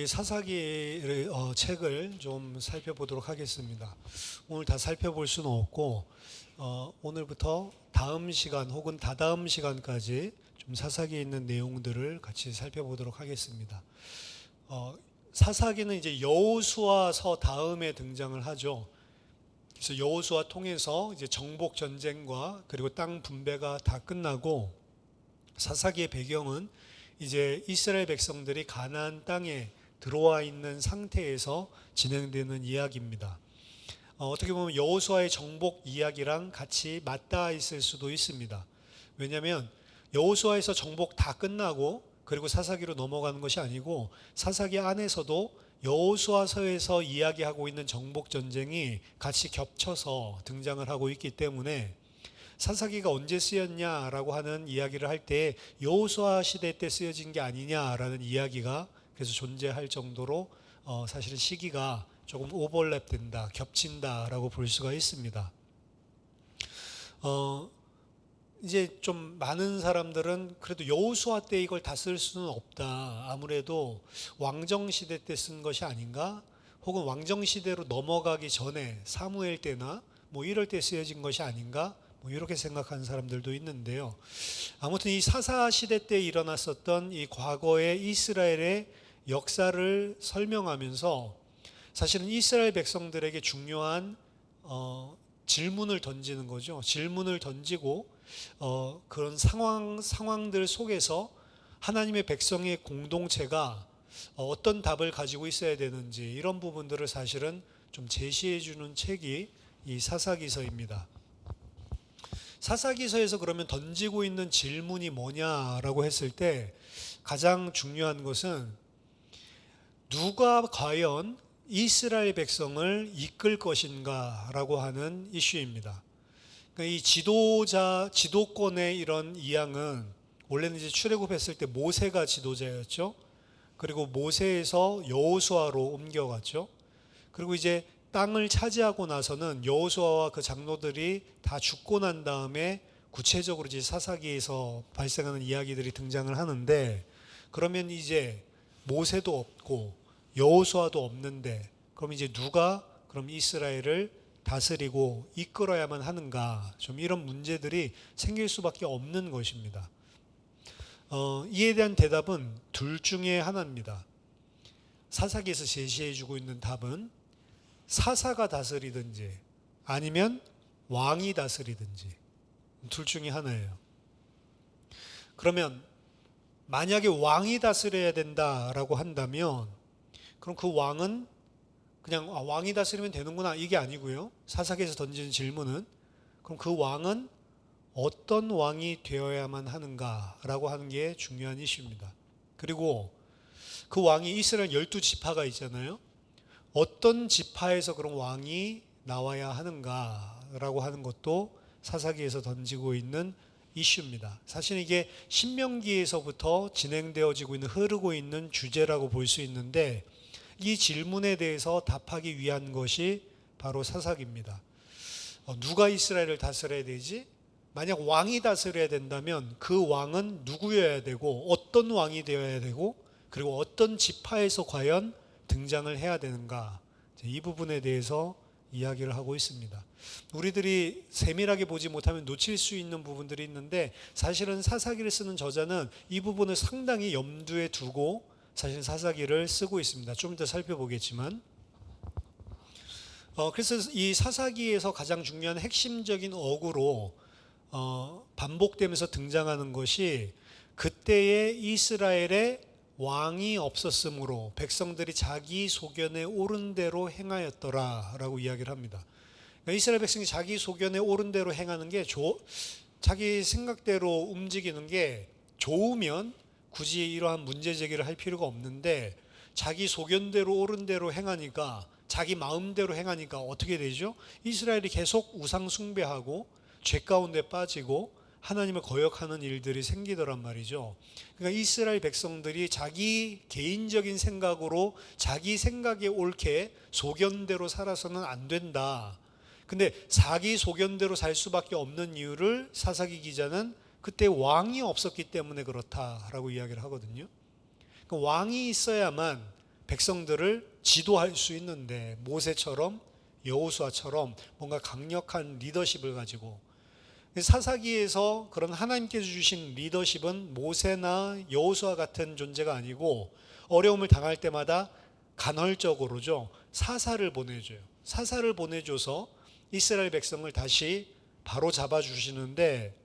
우리 사사기 책을 좀 살펴보도록 하겠습니다. 오늘 다 살펴볼 수는 없고 오늘부터 다음 시간 혹은 다다음 시간까지 좀 사사기에 있는 내용들을 같이 살펴보도록 하겠습니다. 사사기는 이제 여호수아서 다음에 등장을 하죠. 그래서 여호수아 통해서 이제 정복 전쟁과 그리고 땅 분배가 다 끝나고 사사기의 배경은 이제 이스라엘 백성들이 가나안 땅에 들어와 있는 상태에서 진행되는 이야기입니다. 어떻게 보면 여호수아의 정복 이야기랑 같이 맞닿아 있을 수도 있습니다. 왜냐하면 여호수아에서 정복 다 끝나고 그리고 사사기로 넘어가는 것이 아니고 사사기 안에서도 여호수아서에서 이야기하고 있는 정복 전쟁이 같이 겹쳐서 등장을 하고 있기 때문에 사사기가 언제 쓰였냐라고 하는 이야기를 할 때 여호수아 시대 때 쓰여진 게 아니냐라는 이야기가 그래서 존재할 정도로 사실은 시기가 조금 오버랩된다, 겹친다라고 볼 수가 있습니다. 이제 좀 많은 사람들은 그래도 여호수아 때 이걸 다 쓸 수는 없다. 아무래도 왕정 시대 때 쓴 것이 아닌가? 혹은 왕정 시대로 넘어가기 전에 사무엘 때나 뭐 이럴 때 쓰여진 것이 아닌가? 뭐 이렇게 생각하는 사람들도 있는데요. 아무튼 이 사사 시대 때 일어났었던 이 과거의 이스라엘의 역사를 설명하면서 사실은 이스라엘 백성들에게 중요한 질문을 던지는 거죠. 질문을 던지고 그런 상황들 속에서 하나님의 백성의 공동체가 어떤 답을 가지고 있어야 되는지 이런 부분들을 사실은 좀 제시해 주는 책이 이 사사기서입니다. 사사기서에서 그러면 던지고 있는 질문이 뭐냐라고 했을 때 가장 중요한 것은 누가 과연 이스라엘 백성을 이끌 것인가라고 하는 이슈입니다. 그러니까 이 지도권의 이런 이양은 원래는 이제 출애굽했을 때 모세가 지도자였죠. 그리고 모세에서 여호수아로 옮겨갔죠. 그리고 이제 땅을 차지하고 나서는 여호수아와 그 장로들이 다 죽고 난 다음에 구체적으로 이제 사사기에서 발생하는 이야기들이 등장을 하는데 그러면 이제 모세도 없고 여호수아도 없는데 그럼 이제 누가 그럼 이스라엘을 다스리고 이끌어야만 하는가? 좀 이런 문제들이 생길 수밖에 없는 것입니다. 이에 대한 대답은 둘 중에 하나입니다. 사사기에서 제시해주고 있는 답은 사사가 다스리든지 아니면 왕이 다스리든지 둘 중에 하나예요. 그러면 만약에 왕이 다스려야 된다라고 한다면 그럼 그 왕은 그냥 왕이 다스리면 되는구나 이게 아니고요. 사사기에서 던지는 질문은 그럼 그 왕은 어떤 왕이 되어야만 하는가라고 하는 게 중요한 이슈입니다. 그리고 그 왕이 이스라엘 12지파가 있잖아요. 어떤 지파에서 그런 왕이 나와야 하는가라고 하는 것도 사사기에서 던지고 있는 이슈입니다. 사실 이게 신명기에서부터 진행되어지고 있는 흐르고 있는 주제라고 볼 수 있는데 이 질문에 대해서 답하기 위한 것이 바로 사사기입니다. 누가 이스라엘을 다스려야 되지? 만약 왕이 다스려야 된다면 그 왕은 누구여야 되고 어떤 왕이 되어야 되고 그리고 어떤 지파에서 과연 등장을 해야 되는가 이 부분에 대해서 이야기를 하고 있습니다. 우리들이 세밀하게 보지 못하면 놓칠 수 있는 부분들이 있는데 사실은 사사기를 쓰는 저자는 이 부분을 상당히 염두에 두고 사실 사사기를 쓰고 있습니다. 좀 더 살펴보겠지만 그래서 이 사사기에서 가장 중요한 핵심적인 어구로 반복되면서 등장하는 것이 그때의 이스라엘의 왕이 없었으므로 백성들이 자기 소견에 옳은 대로 행하였더라라고 이야기를 합니다. 그러니까 이스라엘 백성이 자기 소견에 옳은 대로 행하는 게 자기 생각대로 움직이는 게 좋으면 굳이 이러한 문제 제기를 할 필요가 없는데 자기 소견대로 옳은 대로 행하니까 자기 마음대로 행하니까 어떻게 되죠? 이스라엘이 계속 우상 숭배하고 죄 가운데 빠지고 하나님을 거역하는 일들이 생기더란 말이죠. 그러니까 이스라엘 백성들이 자기 개인적인 생각으로 자기 생각에 옳게 소견대로 살아서는 안 된다. 근데 자기 소견대로 살 수밖에 없는 이유를 사사기 기자는 그때 왕이 없었기 때문에 그렇다라고 이야기를 하거든요. 그러니까 왕이 있어야만 백성들을 지도할 수 있는데 모세처럼 여호수아처럼 뭔가 강력한 리더십을 가지고, 사사기에서 그런 하나님께서 주신 리더십은 모세나 여호수아 같은 존재가 아니고 어려움을 당할 때마다 간헐적으로죠, 사사를 보내줘요. 사사를 보내줘서 이스라엘 백성을 다시 바로 잡아주시는데,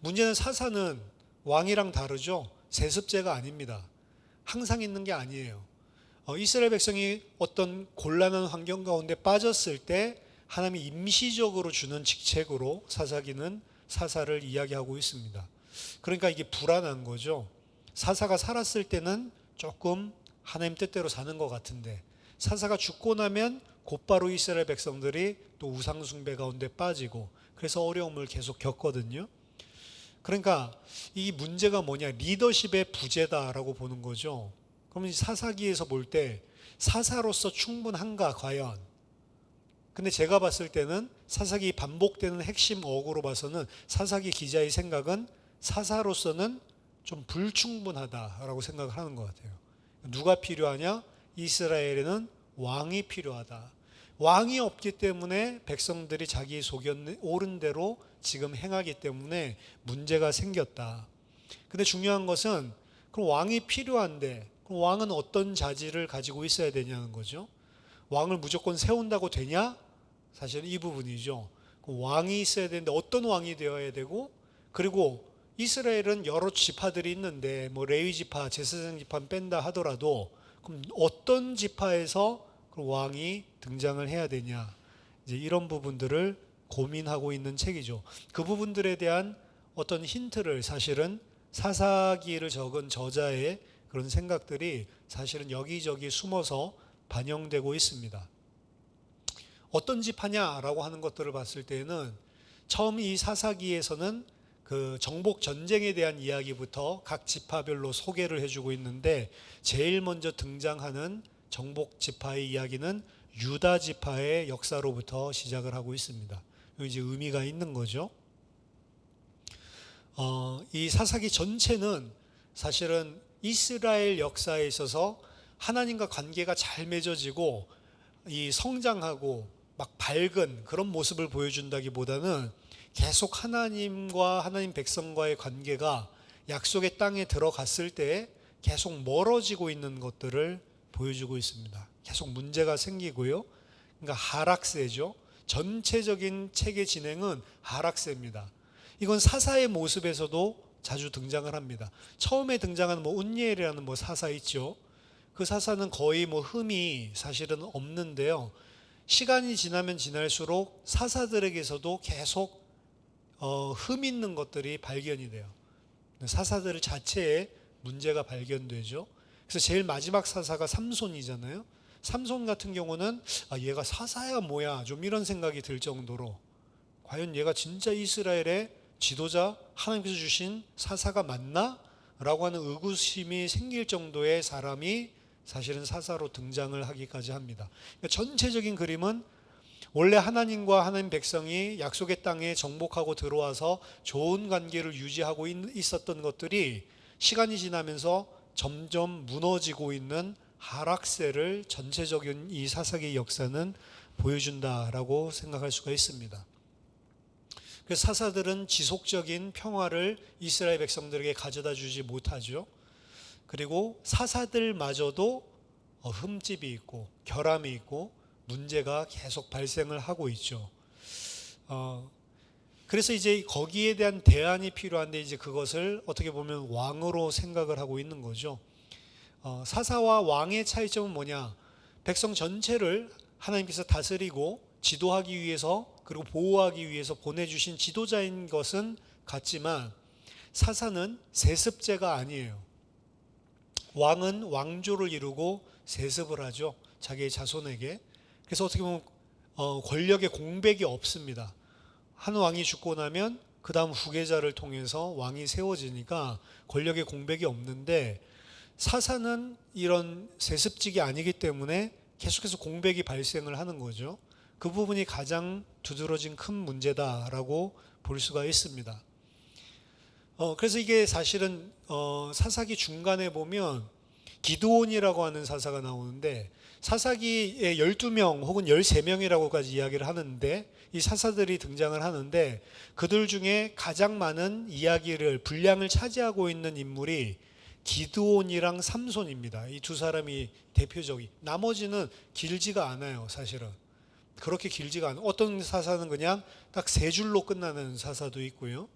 문제는 사사는 왕이랑 다르죠. 세습제가 아닙니다. 항상 있는 게 아니에요. 이스라엘 백성이 어떤 곤란한 환경 가운데 빠졌을 때 하나님이 임시적으로 주는 직책으로 사사기는 사사를 이야기하고 있습니다. 그러니까 이게 불안한 거죠. 사사가 살았을 때는 조금 하나님 뜻대로 사는 것 같은데, 사사가 죽고 나면 곧바로 이스라엘 백성들이 또 우상 숭배 가운데 빠지고, 그래서 어려움을 계속 겪거든요. 그러니까 이 문제가 뭐냐, 리더십의 부재다라고 보는 거죠. 그러면 사사기에서 볼 때 사사로서 충분한가 과연? 근데 제가 봤을 때는 사사기 반복되는 핵심 어구로 봐서는 사사기 기자의 생각은 사사로서는 좀 불충분하다라고 생각을 하는 것 같아요. 누가 필요하냐? 이스라엘에는 왕이 필요하다. 왕이 없기 때문에 백성들이 자기 속여 옳은 대로 지금 행하기 때문에 문제가 생겼다. 근데 중요한 것은 그럼 왕이 필요한데, 그럼 왕은 어떤 자질을 가지고 있어야 되냐는 거죠. 왕을 무조건 세운다고 되냐? 사실은 이 부분이죠. 왕이 있어야 되는데 어떤 왕이 되어야 되고, 그리고 이스라엘은 여러 지파들이 있는데 뭐 레위 지파, 제사장 지파 뺀다 하더라도 그럼 어떤 지파에서 왕이 등장을 해야 되냐, 이제 이런 부분들을 고민하고 있는 책이죠. 그 부분들에 대한 어떤 힌트를 사실은 사사기를 적은 저자의 그런 생각들이 사실은 여기저기 숨어서 반영되고 있습니다. 어떤 지파냐라고 하는 것들을 봤을 때는 처음 이 사사기에서는 그 정복 전쟁에 대한 이야기부터 각 지파별로 소개를 해주고 있는데, 제일 먼저 등장하는 정복 지파의 이야기는 유다 지파의 역사로부터 시작을 하고 있습니다. 이제 의미가 있는 거죠. 이 사사기 전체는 사실은 이스라엘 역사에 있어서 하나님과 관계가 잘 맺어지고 이 성장하고 막 밝은 그런 모습을 보여준다기보다는 계속 하나님과 하나님 백성과의 관계가 약속의 땅에 들어갔을 때 계속 멀어지고 있는 것들을 보여주고 있습니다. 계속 문제가 생기고요. 그러니까 하락세죠. 전체적인 책의 진행은 하락세입니다. 이건 사사의 모습에서도 자주 등장을 합니다. 처음에 등장하는 운니엘이라는 사사 있죠. 그 사사는 거의 흠이 사실은 없는데요. 시간이 지나면 지날수록 사사들에게서도 계속 흠 있는 것들이 발견이 돼요. 사사들 자체에 문제가 발견되죠. 그래서 제일 마지막 사사가 삼손이잖아요. 삼손 같은 경우는 얘가 사사야 뭐야 좀 이런 생각이 들 정도로, 과연 얘가 진짜 이스라엘의 지도자, 하나님께서 주신 사사가 맞나? 라고 하는 의구심이 생길 정도의 사람이 사실은 사사로 등장을 하기까지 합니다. 그러니까 전체적인 그림은 원래 하나님과 하나님 백성이 약속의 땅에 정복하고 들어와서 좋은 관계를 유지하고 있었던 것들이 시간이 지나면서 점점 무너지고 있는 하락세를 전체적인 이 사사기의 역사는 보여준다라고 생각할 수가 있습니다. 그래서 사사들은 지속적인 평화를 이스라엘 백성들에게 가져다 주지 못하죠. 그리고 사사들마저도 흠집이 있고 결함이 있고 문제가 계속 발생을 하고 있죠. 그래서 이제 거기에 대한 대안이 필요한데, 이제 그것을 어떻게 보면 왕으로 생각을 하고 있는 거죠. 사사와 왕의 차이점은 뭐냐? 백성 전체를 하나님께서 다스리고 지도하기 위해서, 그리고 보호하기 위해서 보내주신 지도자인 것은 같지만 사사는 세습제가 아니에요. 왕은 왕조를 이루고 세습을 하죠, 자기의 자손에게. 그래서 어떻게 보면 권력의 공백이 없습니다. 한 왕이 죽고 나면 그 다음 후계자를 통해서 왕이 세워지니까 권력의 공백이 없는데, 사사는 이런 세습직이 아니기 때문에 계속해서 공백이 발생을 하는 거죠. 그 부분이 가장 두드러진 큰 문제다라고 볼 수가 있습니다. 그래서 이게 사실은 사사기 중간에 보면 기드온이라고 하는 사사가 나오는데 사사기에 12명 혹은 13명이라고까지 이야기를 하는데 이 사사들이 등장을 하는데 그들 중에 가장 많은 이야기를 분량을 차지하고 있는 인물이 기드온이랑 삼손입니다. 이 두 사람이 대표적이. 나머지는 길지가 않아요, 사실은. 그렇게 길지가 않아요. 어떤 사사는 그냥 딱 세 줄로 끝나는 사사도 있고요.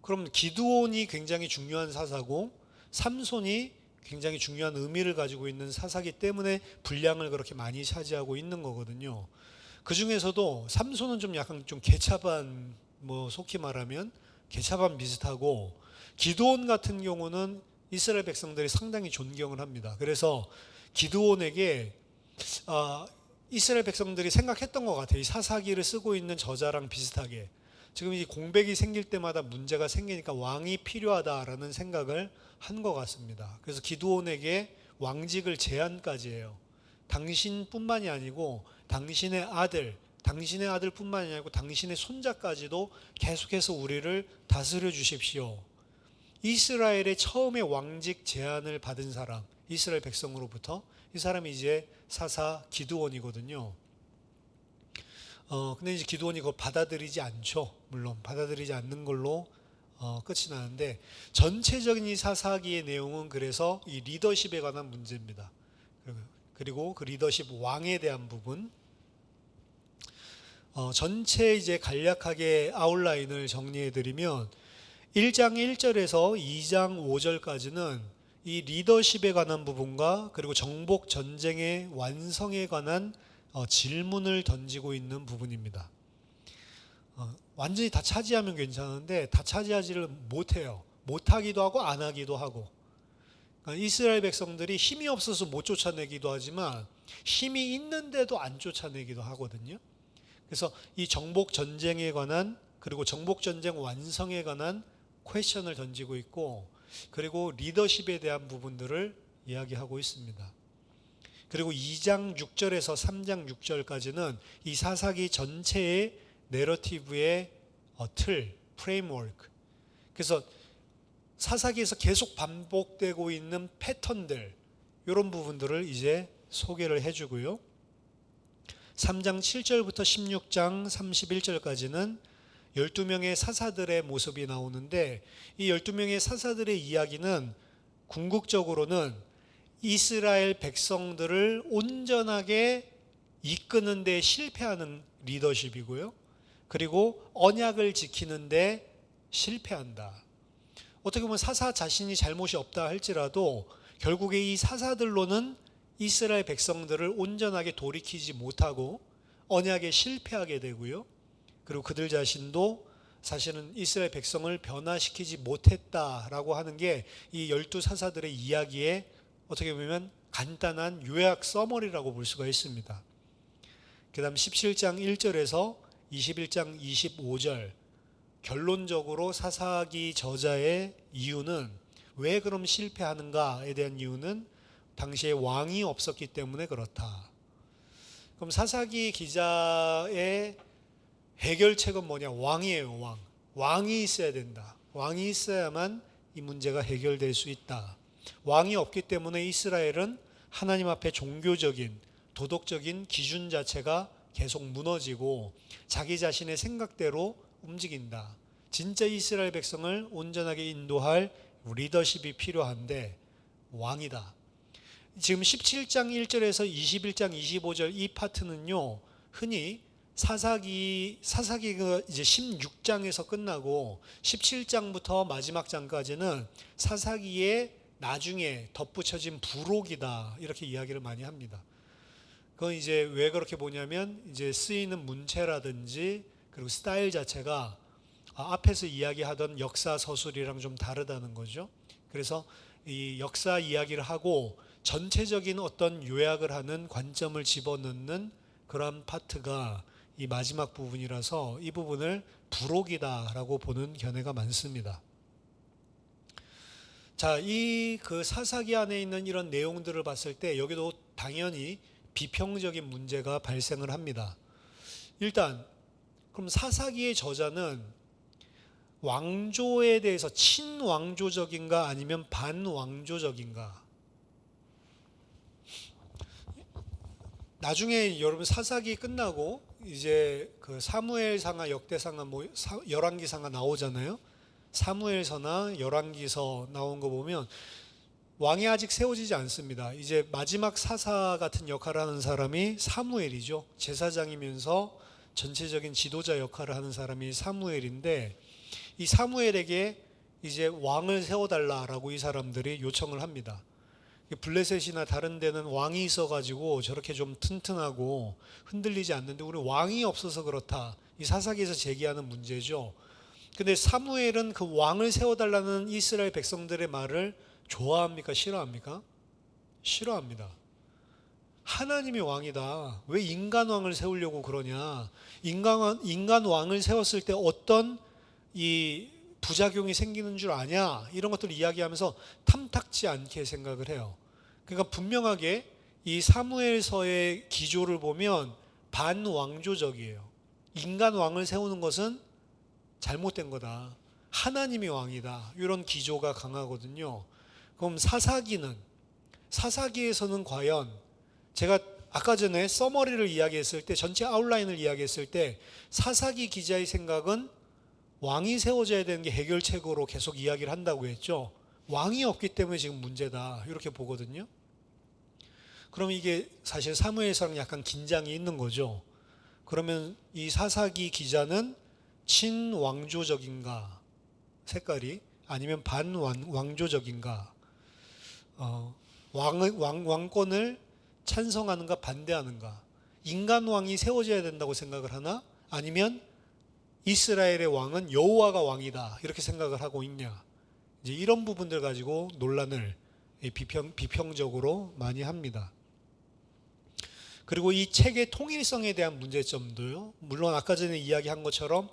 그럼 기드온이 굉장히 중요한 사사고 삼손이 굉장히 중요한 의미를 가지고 있는 사사기 때문에 분량을 그렇게 많이 차지하고 있는 거거든요. 그 중에서도 삼손은 좀 약간 좀 개차반, 뭐 속히 말하면 개차반 비슷하고, 기드온 같은 경우는 이스라엘 백성들이 상당히 존경을 합니다. 그래서 기드온에게 이스라엘 백성들이 생각했던 것 같아요. 이 사사기를 쓰고 있는 저자랑 비슷하게 지금 이 공백이 생길 때마다 문제가 생기니까 왕이 필요하다라는 생각을 한 것 같습니다. 그래서 기드온에게 왕직을 제안까지 해요. 당신뿐만이 아니고 당신의 아들뿐만이 아니고 당신의 손자까지도 계속해서 우리를 다스려 주십시오. 이스라엘의 처음에 왕직 제안을 받은 사람, 이스라엘 백성으로부터, 이 사람이 이제 사사 기드온이거든요. 근데 이제 기드온이 그걸 받아들이지 않죠. 물론 받아들이지 않는 걸로 끝이 나는데, 전체적인 이 사사기의 내용은 그래서 이 리더십에 관한 문제입니다. 그리고 그 리더십 왕에 대한 부분, 전체 이제 간략하게 아웃라인을 정리해 드리면 1장 1절에서 2장 5절까지는 이 리더십에 관한 부분과 그리고 정복 전쟁의 완성에 관한 질문을 던지고 있는 부분입니다. 완전히 다 차지하면 괜찮은데 다 차지하지를 못해요. 못하기도 하고 안 하기도 하고. 그러니까 이스라엘 백성들이 힘이 없어서 못 쫓아내기도 하지만 힘이 있는데도 안 쫓아내기도 하거든요. 그래서 이 정복 전쟁에 관한 그리고 정복 전쟁 완성에 관한 퀘션을 던지고 있고, 그리고 리더십에 대한 부분들을 이야기하고 있습니다. 그리고 2장 6절에서 3장 6절까지는 이 사사기 전체의 내러티브의 틀, 프레임워크. 그래서 사사기에서 계속 반복되고 있는 패턴들, 이런 부분들을 이제 소개를 해주고요. 3장 7절부터 16장 31절까지는 12명의 사사들의 모습이 나오는데, 이 12명의 사사들의 이야기는 궁극적으로는 이스라엘 백성들을 온전하게 이끄는 데 실패하는 리더십이고요. 그리고 언약을 지키는 데 실패한다. 어떻게 보면 사사 자신이 잘못이 없다 할지라도 결국에 이 사사들로는 이스라엘 백성들을 온전하게 돌이키지 못하고 언약에 실패하게 되고요. 그리고 그들 자신도 사실은 이스라엘 백성을 변화시키지 못했다라고 하는 게 이 12사사들의 이야기의 어떻게 보면 간단한 요약 서머리라고 볼 수가 있습니다. 그 다음 17장 1절에서 21장 25절, 결론적으로 사사기 저자의 이유는, 왜 그럼 실패하는가에 대한 이유는 당시에 왕이 없었기 때문에 그렇다. 그럼 사사기 기자의 해결책은 뭐냐? 왕이에요, 왕. 왕이 있어야 된다. 왕이 있어야만 이 문제가 해결될 수 있다. 왕이 없기 때문에 이스라엘은 하나님 앞에 종교적인, 도덕적인 기준 자체가 계속 무너지고 자기 자신의 생각대로 움직인다. 진짜 이스라엘 백성을 온전하게 인도할 리더십이 필요한데 왕이다. 지금 17장 1절에서 21장 25절 이 파트는요, 흔히 사사기가 이제 16장에서 끝나고 17장부터 마지막 장까지는 사사기의 나중에 덧붙여진 부록이다, 이렇게 이야기를 많이 합니다. 그건 이제 왜 그렇게 보냐면 이제 쓰이는 문체라든지 그리고 스타일 자체가 앞에서 이야기하던 역사 서술이랑 좀 다르다는 거죠. 그래서 이 역사 이야기를 하고 전체적인 어떤 요약을 하는 관점을 집어넣는 그런 파트가 이 마지막 부분이라서 이 부분을 부록이다라고 보는 견해가 많습니다. 자, 이 그 사사기 안에 있는 이런 내용들을 봤을 때 여기도 당연히 비평적인 문제가 발생을 합니다. 일단 그럼 사사기의 저자는 왕조에 대해서 친왕조적인가 아니면 반왕조적인가? 나중에 여러분 사사기 끝나고 이제 그 사무엘상하, 역대상하, 뭐 열왕기상하 나오잖아요. 사무엘서나 열왕기서 나온 거 보면 왕이 아직 세워지지 않습니다. 이제 마지막 사사 같은 역할을 하는 사람이 사무엘이죠. 제사장이면서 전체적인 지도자 역할을 하는 사람이 사무엘인데, 이 사무엘에게 이제 왕을 세워달라라고 이 사람들이 요청을 합니다. 블레셋이나 다른 데는 왕이 있어가지고 저렇게 좀 튼튼하고 흔들리지 않는데 우리 왕이 없어서 그렇다. 이 사사기에서 제기하는 문제죠. 근데 사무엘은 그 왕을 세워달라는 이스라엘 백성들의 말을 좋아합니까? 싫어합니까? 싫어합니다. 하나님이 왕이다. 왜 인간 왕을 세우려고 그러냐? 인간 왕을 세웠을 때 어떤 이 부작용이 생기는 줄 아냐? 이런 것들을 이야기하면서 탐탁지 않게 생각을 해요. 그러니까 분명하게 이 사무엘서의 기조를 보면 반왕조적이에요. 인간 왕을 세우는 것은 잘못된 거다. 하나님이 왕이다. 이런 기조가 강하거든요. 그럼 사사기에서는 과연 제가 아까 전에 서머리를 이야기했을 때, 전체 아웃라인을 이야기했을 때 사사기 기자의 생각은 왕이 세워져야 되는 게 해결책으로 계속 이야기를 한다고 했죠. 왕이 없기 때문에 지금 문제다 이렇게 보거든요. 그럼 이게 사실 사무엘서랑 약간 긴장이 있는 거죠. 그러면 이 사사기 기자는 친왕조적인가 색깔이, 아니면 반왕조적인가, 왕권을 찬성하는가 반대하는가, 인간 왕이 세워져야 된다고 생각을 하나, 아니면 이스라엘의 왕은 여호와가 왕이다 이렇게 생각을 하고 있냐, 이제 이런 부분들 가지고 논란을 비평적으로 많이 합니다. 그리고 이 책의 통일성에 대한 문제점도요, 물론 아까 전에 이야기한 것처럼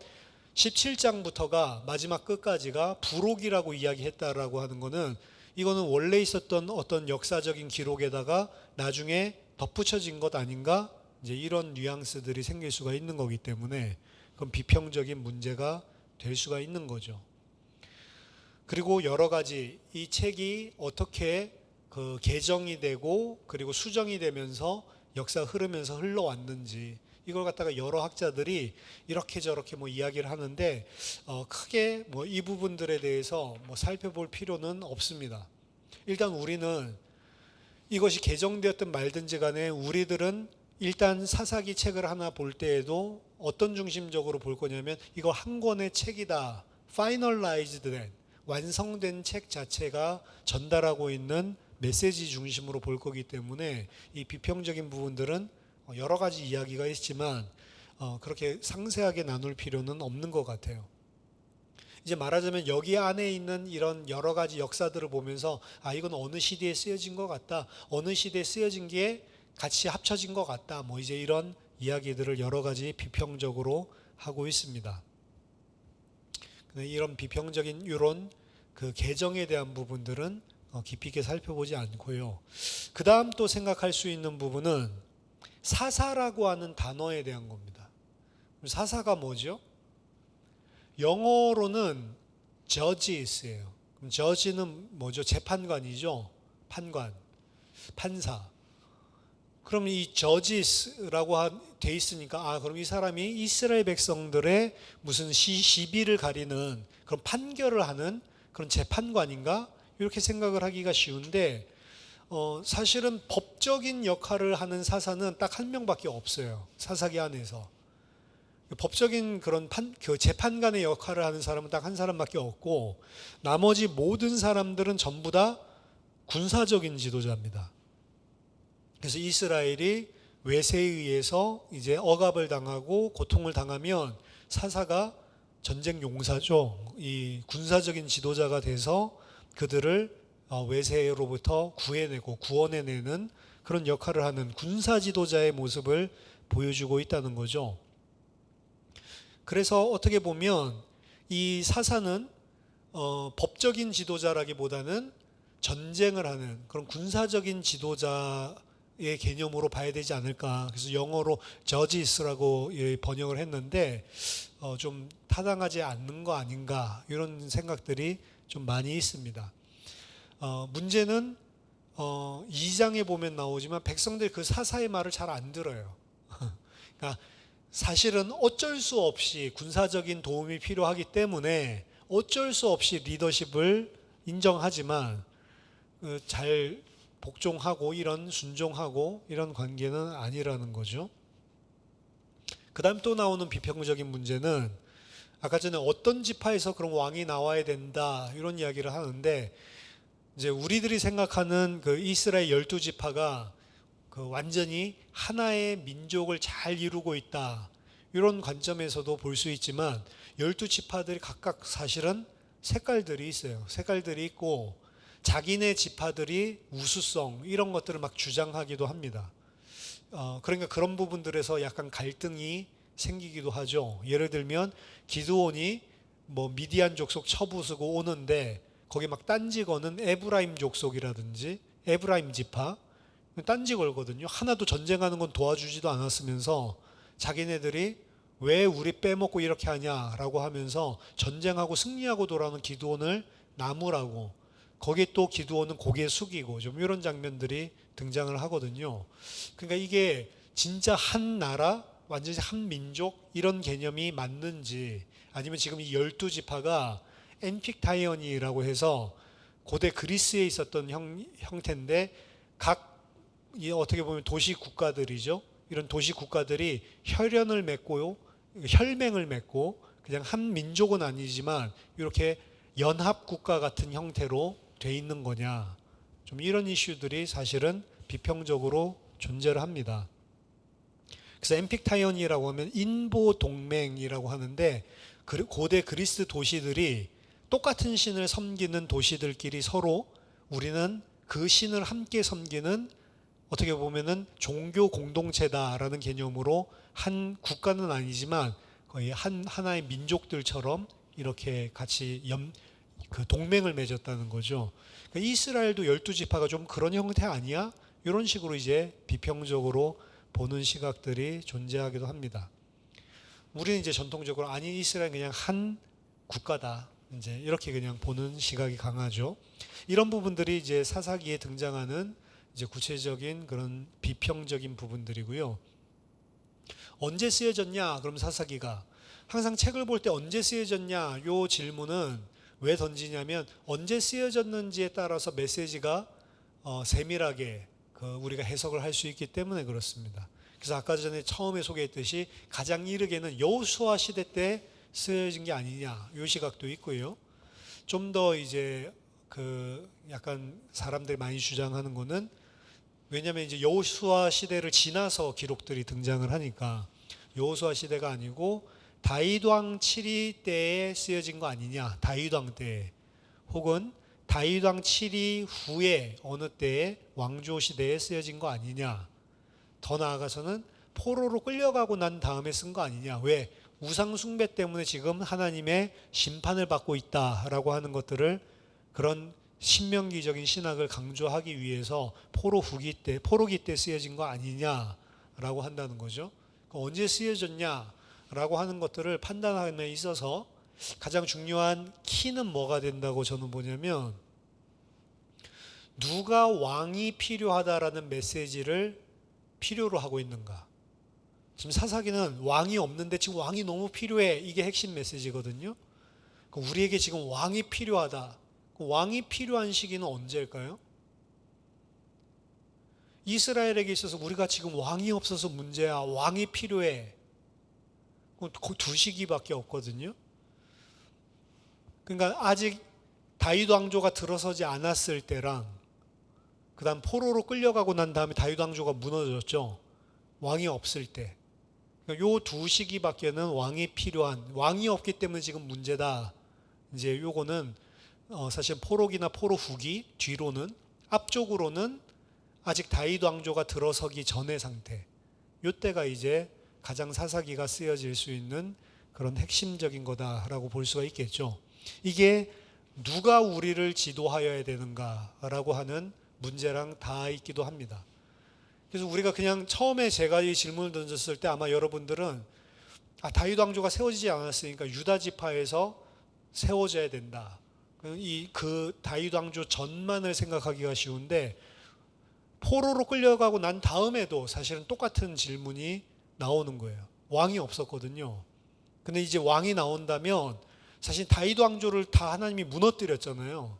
17장부터가 마지막 끝까지가 부록이라고 이야기했다라고 하는 거는, 이거는 원래 있었던 어떤 역사적인 기록에다가 나중에 덧붙여진 것 아닌가, 이제 이런 뉘앙스들이 생길 수가 있는 거기 때문에 그건 비평적인 문제가 될 수가 있는 거죠. 그리고 여러 가지 이 책이 어떻게 그 개정이 되고 그리고 수정이 되면서 역사 흐르면서 흘러왔는지, 이걸 갖다가 여러 학자들이 이렇게 저렇게 뭐 이야기를 하는데 크게 뭐 이 부분들에 대해서 뭐 살펴볼 필요는 없습니다. 일단 우리는 이것이 개정되었든 말든지 간에 우리들은 일단 사사기 책을 하나 볼 때에도 어떤 중심적으로 볼 거냐면, 이거 한 권의 책이다, 파이널라이즈드 된 완성된 책 자체가 전달하고 있는 메시지 중심으로 볼 거기 때문에 이 비평적인 부분들은 여러 가지 이야기가 있지만 그렇게 상세하게 나눌 필요는 없는 것 같아요. 이제 말하자면 여기 안에 있는 이런 여러 가지 역사들을 보면서 이건 어느 시대에 쓰여진 것 같다, 어느 시대에 쓰여진 게 같이 합쳐진 것 같다, 뭐 이제 이런 이야기들을 여러 가지 비평적으로 하고 있습니다. 이런 비평적인 이런 그 개정에 대한 부분들은 깊이 있게 살펴보지 않고요. 그 다음 또 생각할 수 있는 부분은 사사라고 하는 단어에 대한 겁니다. 사사가 뭐죠? 영어로는 judges예요. 그럼 judge는 뭐죠? 재판관이죠. 판관, 판사. 그럼 이 judges라고 돼 있으니까 그럼 이 사람이 이스라엘 백성들의 무슨 시비를 가리는 그런 판결을 하는 그런 재판관인가? 이렇게 생각을 하기가 쉬운데 사실은 법적인 역할을 하는 사사는 딱 한 명밖에 없어요. 사사기 안에서. 법적인 그런 그 재판관의 역할을 하는 사람은 딱 한 사람밖에 없고, 나머지 모든 사람들은 전부 다 군사적인 지도자입니다. 그래서 이스라엘이 외세에 의해서 이제 억압을 당하고 고통을 당하면 사사가 전쟁 용사죠. 이 군사적인 지도자가 돼서 그들을 외세로부터 구해내고 구원해내는 그런 역할을 하는 군사 지도자의 모습을 보여주고 있다는 거죠. 그래서 어떻게 보면 이 사사는 법적인 지도자라기보다는 전쟁을 하는 그런 군사적인 지도자의 개념으로 봐야 되지 않을까. 그래서 영어로 judges라고 번역을 했는데 좀 타당하지 않는 거 아닌가 이런 생각들이 좀 많이 있습니다. 문제는 2장에 보면 나오지만 백성들이 그 사사의 말을 잘 안 들어요. 그러니까 사실은 어쩔 수 없이 군사적인 도움이 필요하기 때문에 어쩔 수 없이 리더십을 인정하지만 잘 복종하고 이런 순종하고 이런 관계는 아니라는 거죠. 그 다음 또 나오는 비평적인 문제는 아까 전에 어떤 지파에서 그런 왕이 나와야 된다 이런 이야기를 하는데 이제 우리들이 생각하는 그 이스라엘 12지파가 그 완전히 하나의 민족을 잘 이루고 있다 이런 관점에서도 볼 수 있지만 12지파들이 각각 사실은 색깔들이 있어요. 색깔들이 있고 자기네 지파들이 우수성 이런 것들을 막 주장하기도 합니다. 그러니까 그런 부분들에서 약간 갈등이 생기기도 하죠. 예를 들면 기드온이 뭐 미디안 족속 쳐부수고 오는데 거기 막 딴지 거는 에브라임 족속이라든지 에브라임 지파 딴지 걸거든요. 하나도 전쟁하는 건 도와주지도 않았으면서 자기네들이 왜 우리 빼먹고 이렇게 하냐라고 하면서 전쟁하고 승리하고 돌아오는 기드온을 나무라고 거기에 또 기드온은 고개 숙이고 좀 이런 장면들이 등장을 하거든요. 그러니까 이게 진짜 한 나라, 완전히 한 민족 이런 개념이 맞는지 아니면 지금 이 12지파가 엠픽타이언이라고 해서 고대 그리스에 있었던 형태인데 각 어떻게 보면 도시 국가들이죠. 이런 도시 국가들이 혈연을 맺고요. 혈맹을 맺고 그냥 한 민족은 아니지만 이렇게 연합 국가 같은 형태로 돼 있는 거냐. 좀 이런 이슈들이 사실은 비평적으로 존재를 합니다. 그래서 엠픽타이언이라고 하면 인보 동맹이라고 하는데 고대 그리스 도시들이 똑같은 신을 섬기는 도시들끼리 서로 우리는 그 신을 함께 섬기는 어떻게 보면은 종교 공동체다라는 개념으로 한 국가는 아니지만 거의 하나의 민족들처럼 이렇게 같이 그 동맹을 맺었다는 거죠. 그러니까 이스라엘도 12지파가 좀 그런 형태 아니야? 이런 식으로 이제 비평적으로 보는 시각들이 존재하기도 합니다. 우리는 이제 전통적으로 아니 이스라엘은 그냥 한 국가다. 이제 이렇게 그냥 보는 시각이 강하죠. 이런 부분들이 이제 사사기에 등장하는 이제 구체적인 그런 비평적인 부분들이고요. 언제 쓰여졌냐? 그럼 사사기가 항상 책을 볼 때 언제 쓰여졌냐? 요 질문은 왜 던지냐면 언제 쓰여졌는지에 따라서 메시지가 세밀하게 우리가 해석을 할 수 있기 때문에 그렇습니다. 그래서 아까 전에 처음에 소개했듯이 가장 이르게는 여호수아 시대 때 쓰여진 게 아니냐 요 시각도 있고요. 좀 더 이제 그 약간 사람들이 많이 주장하는 거는 왜냐하면 이제 여호수아 시대를 지나서 기록들이 등장을 하니까 여호수아 시대가 아니고 다윗 왕 7위 때에 쓰여진 거 아니냐. 다윗 왕 때 혹은 다윗 왕 7위 후에 어느 때에 왕조 시대에 쓰여진 거 아니냐. 더 나아가서는 포로로 끌려가고 난 다음에 쓴 거 아니냐. 왜? 우상 숭배 때문에 지금 하나님의 심판을 받고 있다라고 하는 것들을 그런 신명기적인 신학을 강조하기 위해서 포로기 때 쓰여진 거 아니냐라고 한다는 거죠. 언제 쓰여졌냐라고 하는 것들을 판단함에 있어서 가장 중요한 키는 뭐가 된다고 저는 보냐면 누가 왕이 필요하다라는 메시지를 필요로 하고 있는가. 지금 사사기는 왕이 없는데 지금 왕이 너무 필요해. 이게 핵심 메시지거든요. 우리에게 지금 왕이 필요하다. 왕이 필요한 시기는 언제일까요? 이스라엘에게 있어서 우리가 지금 왕이 없어서 문제야. 왕이 필요해. 두 시기밖에 없거든요. 그러니까 아직 다윗 왕조가 들어서지 않았을 때랑 그 다음 포로로 끌려가고 난 다음에 다윗 왕조가 무너졌죠. 왕이 없을 때. 그러니까 요 두 시기밖에는 왕이 없기 때문에 지금 문제다. 이제 요거는 사실 포로기나 포로 후기 뒤로는 앞쪽으로는 아직 다윗 왕조가 들어서기 전의 상태. 요때가 이제 가장 사사기가 쓰여질 수 있는 그런 핵심적인 거다라고 볼 수가 있겠죠. 이게 누가 우리를 지도하여야 되는가라고 하는 문제랑 다 있기도 합니다. 그래서 우리가 그냥 처음에 제가 이 질문을 던졌을 때 아마 여러분들은 다윗 왕조가 세워지지 않았으니까 유다 지파에서 세워져야 된다. 그 다윗 왕조 전만을 생각하기가 쉬운데 포로로 끌려가고 난 다음에도 사실은 똑같은 질문이 나오는 거예요. 왕이 없었거든요. 근데 이제 왕이 나온다면 사실 다윗 왕조를 다 하나님이 무너뜨렸잖아요.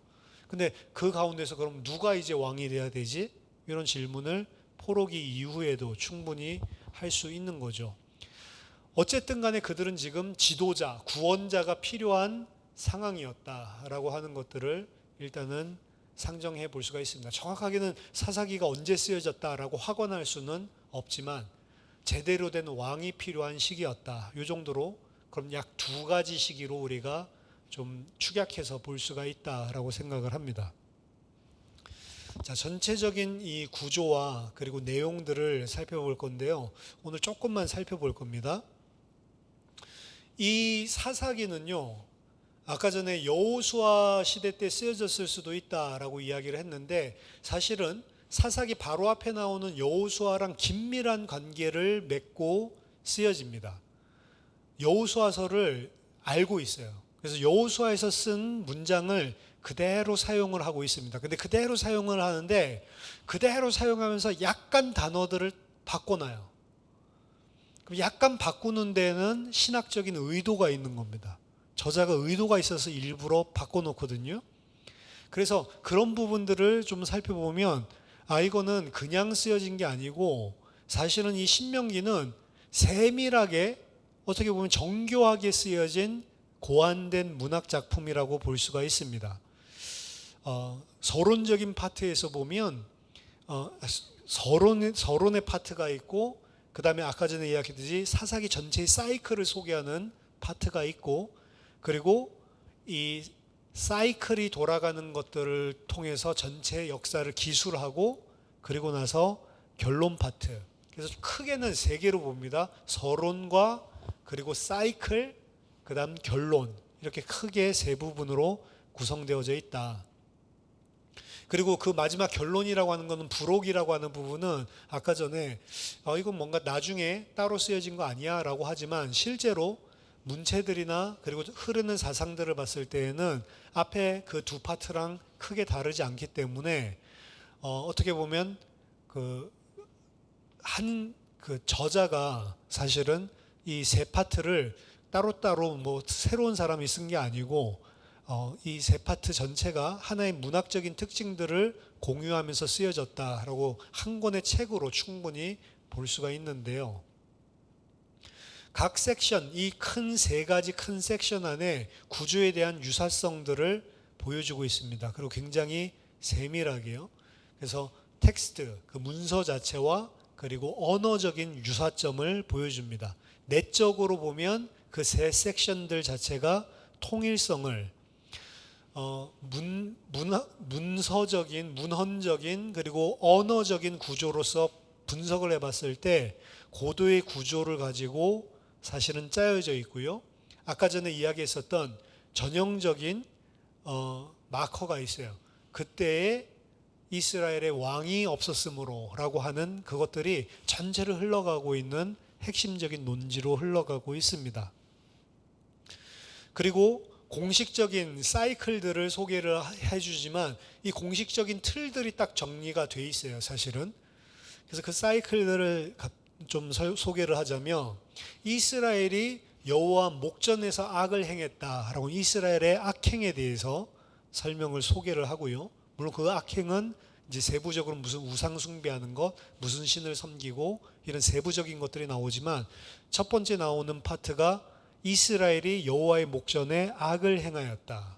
근데 그 가운데서 그럼 누가 이제 왕이 돼야 되지? 이런 질문을 포로기 이후에도 충분히 할 수 있는 거죠. 어쨌든 간에 그들은 지금 지도자, 구원자가 필요한 상황이었다라고 하는 것들을 일단은 상정해 볼 수가 있습니다. 정확하게는 사사기가 언제 쓰여졌다라고 확언할 수는 없지만 제대로 된 왕이 필요한 시기였다. 이 정도로 그럼 약 2가지 시기로 우리가 좀 축약해서 볼 수가 있다라고 생각을 합니다. 자, 전체적인 이 구조와 그리고 내용들을 살펴볼 건데요. 오늘 조금만 살펴볼 겁니다. 이 사사기는요, 아까 전에 여호수아 시대 때 쓰여졌을 수도 있다라고 이야기를 했는데 사실은 사사기 바로 앞에 나오는 여호수아랑 긴밀한 관계를 맺고 쓰여집니다. 여호수아서를 알고 있어요. 그래서 여호수아에서 쓴 문장을 그대로 사용을 하고 있습니다. 근데 그대로 사용을 하는데 그대로 사용하면서 약간 단어들을 바꿔놔요. 그럼 약간 바꾸는 데는 신학적인 의도가 있는 겁니다. 저자가 의도가 있어서 일부러 바꿔놓거든요. 그래서 그런 부분들을 좀 살펴보면 이거는 그냥 쓰여진 게 아니고 사실은 이 신명기는 세밀하게 어떻게 보면 정교하게 쓰여진 고안된 문학 작품이라고 볼 수가 있습니다. 서론적인 파트에서 보면 서론의 파트가 있고 그 다음에 아까 전에 이야기했듯이 사사기 전체의 사이클을 소개하는 파트가 있고 그리고 이 사이클이 돌아가는 것들을 통해서 전체 역사를 기술하고 그리고 나서 결론 파트. 그래서 크게는 3개로 봅니다. 서론과 그리고 사이클, 그 다음 결론. 이렇게 크게 3부분으로 구성되어져 있다. 그리고 그 마지막 결론이라고 하는 것은 부록이라고 하는 부분은 아까 전에 이건 뭔가 나중에 따로 쓰여진 거 아니야 라고 하지만 실제로 문체들이나 그리고 흐르는 사상들을 봤을 때에는 앞에 그 2 파트랑 크게 다르지 않기 때문에 어떻게 보면 그 저자가 사실은 이 3 파트를 따로따로 뭐 새로운 사람이 쓴 게 아니고 이 3 파트 전체가 하나의 문학적인 특징들을 공유하면서 쓰여졌다라고 한 권의 책으로 충분히 볼 수가 있는데요. 각 섹션, 이 큰 3가지 큰 섹션 안에 구조에 대한 유사성들을 보여주고 있습니다. 그리고 굉장히 세밀하게요. 그래서 텍스트, 그 문서 자체와 그리고 언어적인 유사점을 보여줍니다. 내적으로 보면 그 3 섹션들 자체가 통일성을 문서적인, 문헌적인 그리고 언어적인 구조로서 분석을 해봤을 때 고도의 구조를 가지고 사실은 짜여져 있고요. 아까 전에 이야기했었던 전형적인 마커가 있어요. 그때의 이스라엘의 왕이 없었으므로 라고 하는 그것들이 전체를 흘러가고 있는 핵심적인 논지로 흘러가고 있습니다. 그리고 공식적인 사이클들을 소개를 해주지만 이 공식적인 틀들이 딱 정리가 돼 있어요, 사실은. 그래서 그 사이클들을 좀 소개를 하자면 이스라엘이 여호와 목전에서 악을 행했다라고 이스라엘의 악행에 대해서 설명을 소개를 하고요. 물론 그 악행은 이제 세부적으로 무슨 우상 숭배하는 것, 무슨 신을 섬기고 이런 세부적인 것들이 나오지만 첫 번째 나오는 파트가 이스라엘이 여호와의 목전에 악을 행하였다.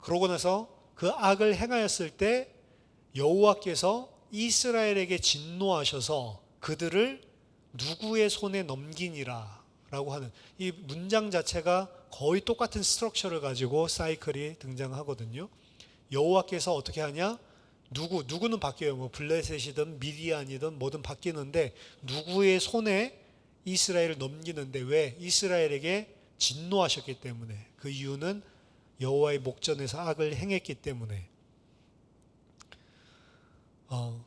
그러고 나서 그 악을 행하였을 때 여호와께서 이스라엘에게 진노하셔서 그들을 누구의 손에 넘기니라 라고 하는 이 문장 자체가 거의 똑같은 스트럭처를 가지고 사이클이 등장하거든요. 여호와께서 어떻게 하냐? 누구는 바뀌어요. 뭐 블레셋이든 미디안이든 뭐든 바뀌는데 누구의 손에 이스라엘을 넘기는데 왜? 이스라엘에게 진노하셨기 때문에. 그 이유는 여호와의 목전에서 악을 행했기 때문에.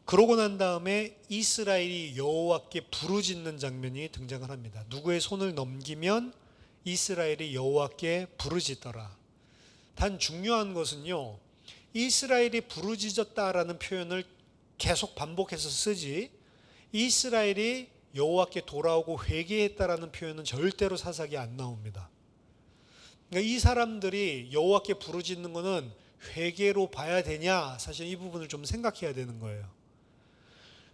그러고 난 다음에 이스라엘이 여호와께 부르짖는 장면이 등장을 합니다. 누구의 손을 넘기면 이스라엘이 여호와께 부르짖더라. 단 중요한 것은요, 이스라엘이 부르짖었다라는 표현을 계속 반복해서 쓰지, 이스라엘이 여호와께 돌아오고 회개했다라는 표현은 절대로 사사기에 안 나옵니다. 그러니까 이 사람들이 여호와께 부르짖는 것은 회개로 봐야 되냐, 사실 이 부분을 좀 생각해야 되는 거예요.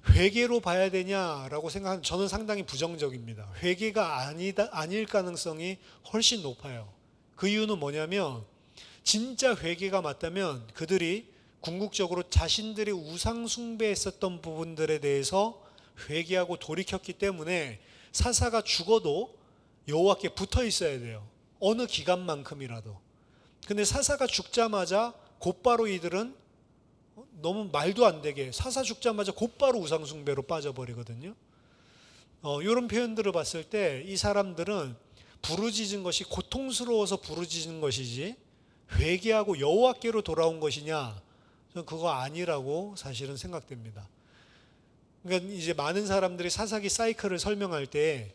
회개로 봐야 되냐라고 생각하면 저는 상당히 부정적입니다. 회개가 아닐 가능성이 훨씬 높아요. 그 이유는 뭐냐면, 진짜 회개가 맞다면 그들이 궁극적으로 자신들이 우상 숭배했었던 부분들에 대해서 회개하고 돌이켰기 때문에 사사가 죽어도 여호와께 붙어 있어야 돼요. 어느 기간만큼이라도. 근데 사사가 죽자마자 곧바로 이들은 너무 말도 안 되게 사사 죽자마자 곧바로 우상 숭배로 빠져버리거든요. 이런 표현들을 봤을 때 이 사람들은 부르짖은 것이 고통스러워서 부르짖은 것이지 회개하고 여호와께로 돌아온 것이냐, 저는 그거 아니라고 사실은 생각됩니다. 그러니까 이제 많은 사람들이 사사기 사이클을 설명할 때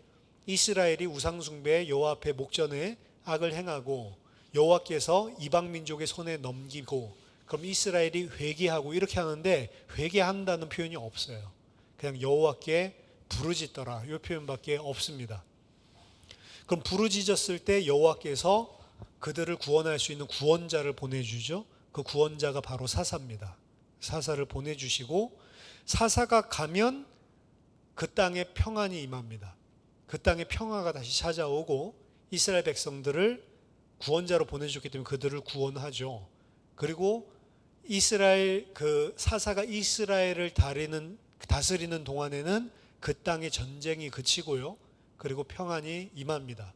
이스라엘이 우상 숭배, 여호와 앞에 목전에 악을 행하고 여호와께서 이방 민족의 손에 넘기고 그럼 이스라엘이 회개하고 이렇게 하는데, 회개한다는 표현이 없어요. 그냥 여호와께 부르짖더라, 이 표현밖에 없습니다. 그럼 부르짖었을 때 여호와께서 그들을 구원할 수 있는 구원자를 보내주죠. 그 구원자가 바로 사사입니다. 사사를 보내주시고 사사가 가면 그 땅에 평안이 임합니다. 그 땅에 평화가 다시 찾아오고 이스라엘 백성들을 구원자로 보내줬기 때문에 그들을 구원하죠. 그리고 이스라엘 그 사사가 이스라엘을 다스리는 동안에는 그 땅의 전쟁이 그치고요. 그리고 평안이 임합니다.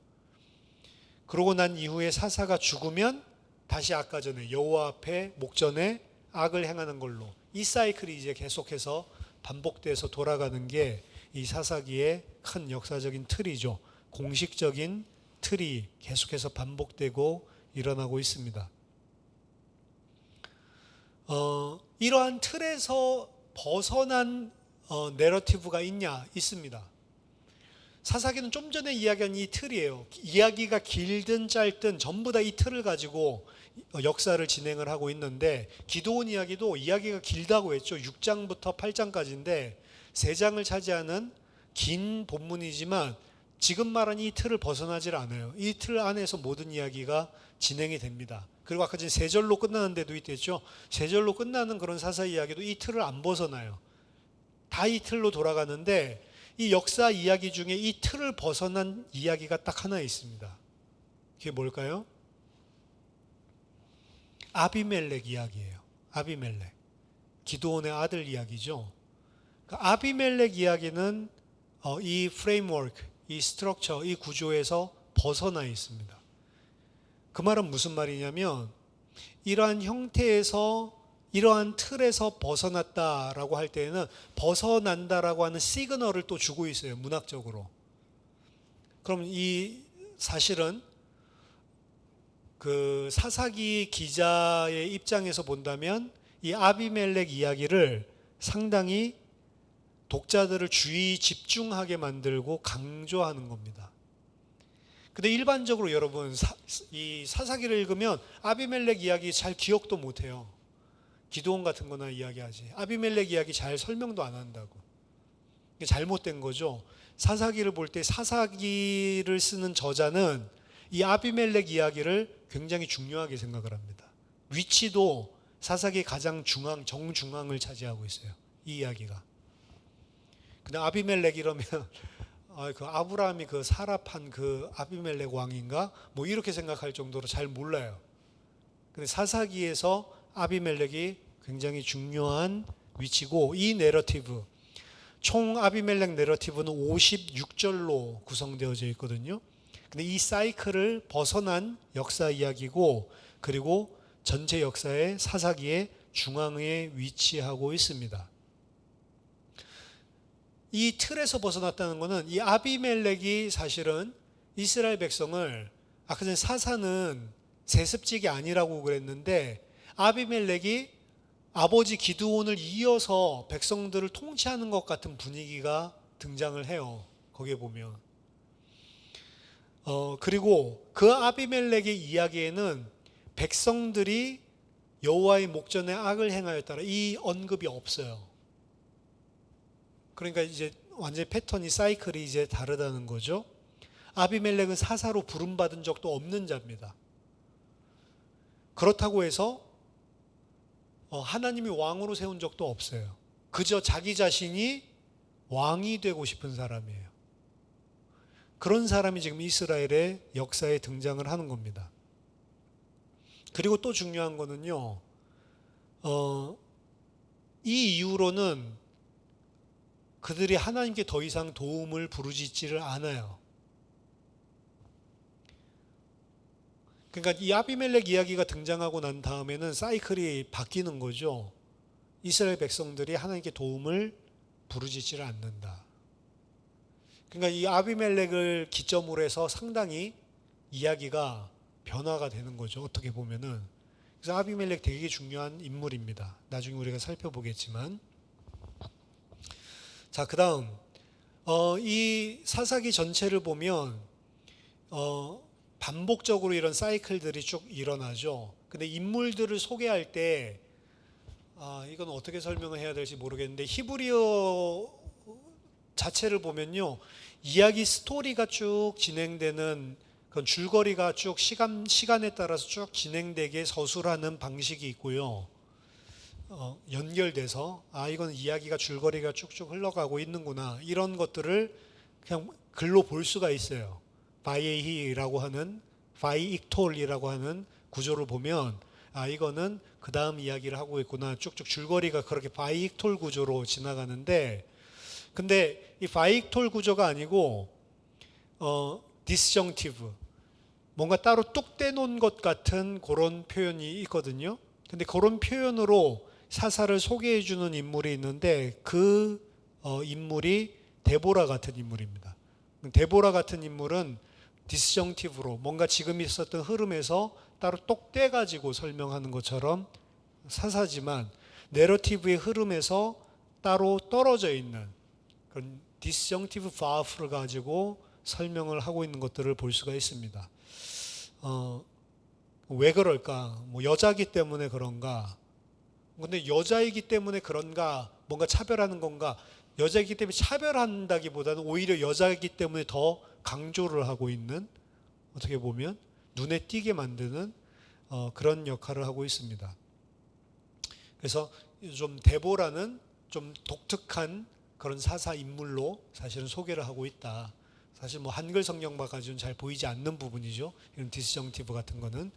그러고 난 이후에 사사가 죽으면 다시 아까 전에 여호와 앞에 목전에 악을 행하는 걸로 이 사이클이 이제 계속해서 반복돼서 돌아가는 게 이 사사기의 큰 역사적인 틀이죠. 공식적인 틀이 계속해서 반복되고 일어나고 있습니다. 이러한 틀에서 벗어난 내러티브가 있습니다. 사사기는 좀 전에 이야기한 이 틀이에요. 이야기가 길든 짧든 전부 다 이 틀을 가지고 역사를 진행을 하고 있는데, 기드온 이야기도 이야기가 길다고 했죠. 6장부터 8장까지인데 3장을 차지하는 긴 본문이지만 지금 말한 이 틀을 벗어나질 않아요. 이 틀 안에서 모든 이야기가 진행이 됩니다. 그리고 아까 전 3절로 끝나는 데도 있겠죠. 3절로 끝나는 그런 사사 이야기도 이 틀을 안 벗어나요. 다 이 틀로 돌아가는데, 이 역사 이야기 중에 이 틀을 벗어난 이야기가 딱 하나 있습니다. 그게 뭘까요? 아비멜렉 이야기예요. 아비멜렉. 기드온의 아들 이야기죠. 아비멜렉 이야기는 이 프레임워크, 이 스트럭처, 이 구조에서 벗어나 있습니다. 그 말은 무슨 말이냐면, 이러한 형태에서, 이러한 틀에서 벗어났다라고 할 때에는 벗어난다라고 하는 시그널을 또 주고 있어요, 문학적으로. 그럼 이 사실은 그 사사기 기자의 입장에서 본다면 이 아비멜렉 이야기를 상당히 독자들을 주의 집중하게 만들고 강조하는 겁니다. 근데 일반적으로 여러분 이 사사기를 읽으면 아비멜렉 이야기 잘 기억도 못해요. 기드온 같은 거나 이야기하지. 아비멜렉 이야기 잘 설명도 안 한다고. 이게 잘못된 거죠. 사사기를 볼 때 사사기를 쓰는 저자는 이 아비멜렉 이야기를 굉장히 중요하게 생각을 합니다. 위치도 사사기의 가장 정중앙을 차지하고 있어요. 이 이야기가. 근데 아비멜렉 이러면 그 아브라함이 그 사랍한 그 아비멜렉 왕인가? 뭐 이렇게 생각할 정도로 잘 몰라요. 근데 사사기에서 아비멜렉이 굉장히 중요한 위치고, 이 내러티브, 총 아비멜렉 내러티브는 56절로 구성되어져 있거든요. 근데 이 사이클을 벗어난 역사 이야기고, 그리고 전체 역사의 사사기의 중앙에 위치하고 있습니다. 이 틀에서 벗어났다는 것은 이 아비멜렉이 사실은 이스라엘 백성을, 아까 전에 사사는 세습직이 아니라고 그랬는데 아비멜렉이 아버지 기드온을 이어서 백성들을 통치하는 것 같은 분위기가 등장을 해요. 거기에 보면. 그리고 그 아비멜렉의 이야기에는 백성들이 여호와의 목전에 악을 행하였다라 이 언급이 없어요. 그러니까 이제 완전히 패턴이 사이클이 이제 다르다는 거죠. 아비멜렉은 사사로 부름받은 적도 없는 자입니다. 그렇다고 해서 하나님이 왕으로 세운 적도 없어요. 그저 자기 자신이 왕이 되고 싶은 사람이에요. 그런 사람이 지금 이스라엘의 역사에 등장을 하는 겁니다. 그리고 또 중요한 거는요, 이 이후로는 그들이 하나님께 더 이상 도움을 부르짖지를 않아요. 그러니까 이 아비멜렉 이야기가 등장하고 난 다음에는 사이클이 바뀌는 거죠. 이스라엘 백성들이 하나님께 도움을 부르짖지를 않는다. 그러니까 이 아비멜렉을 기점으로 해서 상당히 이야기가 변화가 되는 거죠. 어떻게 보면은. 그래서 아비멜렉 되게 중요한 인물입니다. 나중에 우리가 살펴보겠지만. 자, 그 다음 이 사사기 전체를 보면 반복적으로 이런 사이클들이 쭉 일어나죠. 근데 인물들을 소개할 때 이건 어떻게 설명을 해야 될지 모르겠는데 히브리어 자체를 보면요, 이야기 스토리가 쭉 진행되는 그런 줄거리가 쭉 시간에 따라서 쭉 진행되게 서술하는 방식이 있고요. 연결돼서 이건 이야기가 줄거리가 쭉쭉 흘러가고 있는구나 이런 것들을 그냥 글로 볼 수가 있어요. 바이에히라고 하는 바이익톨이라고 하는 구조를 보면 이거는 그 다음 이야기를 하고 있구나 쭉쭉 줄거리가 그렇게 바이익톨 구조로 지나가는데, 근데 이 바이익톨 구조가 아니고 디스정티브 뭔가 따로 뚝 떼놓은 것 같은 그런 표현이 있거든요. 근데 그런 표현으로 사사를 소개해 주는 인물이 있는데 그 인물이 데보라 같은 인물입니다. 데보라 같은 인물은 디스정티브로 뭔가 지금 있었던 흐름에서 따로 똑 떼가지고 설명하는 것처럼 사사지만 내러티브의 흐름에서 따로 떨어져 있는 그런 디스정티브 바프를 가지고 설명을 하고 있는 것들을 볼 수가 있습니다. 왜 그럴까? 뭐 여자기 때문에 그런가? 근데 여자이기 때문에 그런가? 뭔가 차별하는 건가? 여자이기 때문에 차별한다기보다는 오히려 여자이기 때문에 더 강조를 하고 있는, 어떻게 보면 눈에 띄게 만드는 그런 역할을 하고 있습니다. 그래서 좀 데보라는 좀 독특한 그런 사사 인물로 사실은 소개를 하고 있다. 사실 뭐 한글 성경 봐가지고는 잘 보이지 않는 부분이죠. 이런 디스정티브 같은 거는.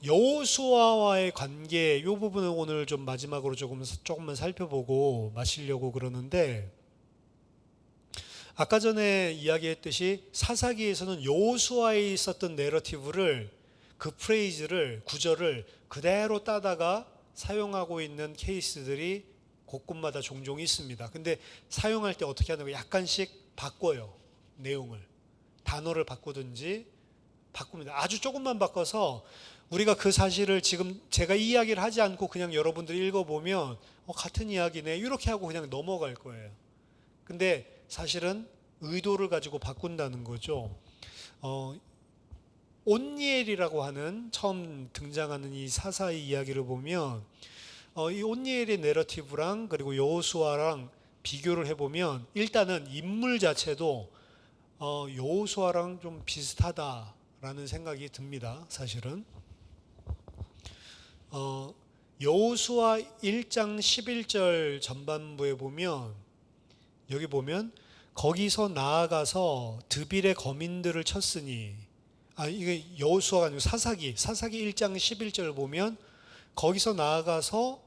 여호수아와의 관계 이 부분은 오늘 좀 마지막으로 조금만 살펴보고 마치려고 그러는데, 아까 전에 이야기했듯이 사사기에서는 여호수아에 있었던 내러티브를 그 프레이즈를 구절을 그대로 따다가 사용하고 있는 케이스들이 곳곳마다 종종 있습니다. 근데 사용할 때 어떻게 하는 거 약간씩 바꿔요. 내용을 단어를 바꾸든지 바꿉니다. 아주 조금만 바꿔서 우리가 그 사실을 지금 제가 이 이야기를 하지 않고 그냥 여러분들이 읽어보면 같은 이야기네 이렇게 하고 그냥 넘어갈 거예요. 근데 사실은 의도를 가지고 바꾼다는 거죠. 온니엘이라고 하는 처음 등장하는 이 사사의 이야기를 보면 이 온니엘의 내러티브랑 그리고 여호수아랑 비교를 해보면 일단은 인물 자체도 여호수아랑 좀 비슷하다라는 생각이 듭니다. 사실은 여호수아 1장 11절 전반부에 보면, 여기 보면 거기서 나아가서 드빌의 거민들을 쳤으니, 이게 여호수아가 아니고 사사기 1장 11절 보면 거기서 나아가서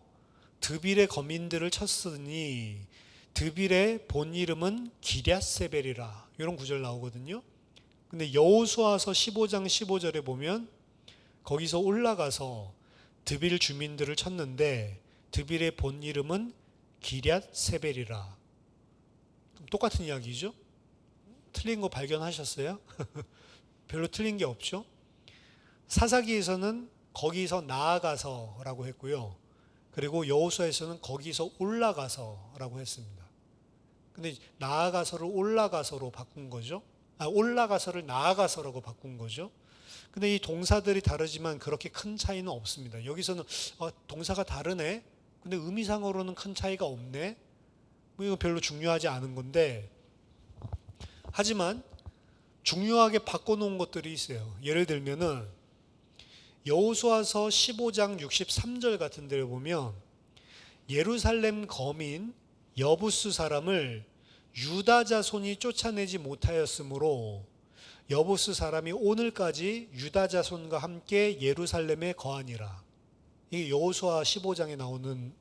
드빌의 거민들을 쳤으니 드빌의 본 이름은 기럇세벨이라 이런 구절 나오거든요. 근데 여호수아서 15장 15절에 보면 거기서 올라가서 드빌 주민들을 쳤는데 드빌의 본 이름은 기럇세벨이라. 똑같은 이야기죠. 틀린 거 발견하셨어요? 별로 틀린 게 없죠. 사사기에서는 거기서 나아가서라고 했고요. 그리고 여호수아에서는 거기서 올라가서라고 했습니다. 근데 나아가서를 올라가서로 바꾼 거죠. 올라가서를 나아가서라고 바꾼 거죠. 근데 이 동사들이 다르지만 그렇게 큰 차이는 없습니다. 여기서는 동사가 다르네. 근데 의미상으로는 큰 차이가 없네. 뭐 이거 별로 중요하지 않은 건데, 하지만 중요하게 바꿔놓은 것들이 있어요. 예를 들면은 여호수아서 15장 63절 같은 데를 보면 예루살렘 거민 여부스 사람을 유다 자손이 쫓아내지 못하였으므로 여부스 사람이 오늘까지 유다 자손과 함께 예루살렘에 거하니라. 이게 여호수아 15장에 나오는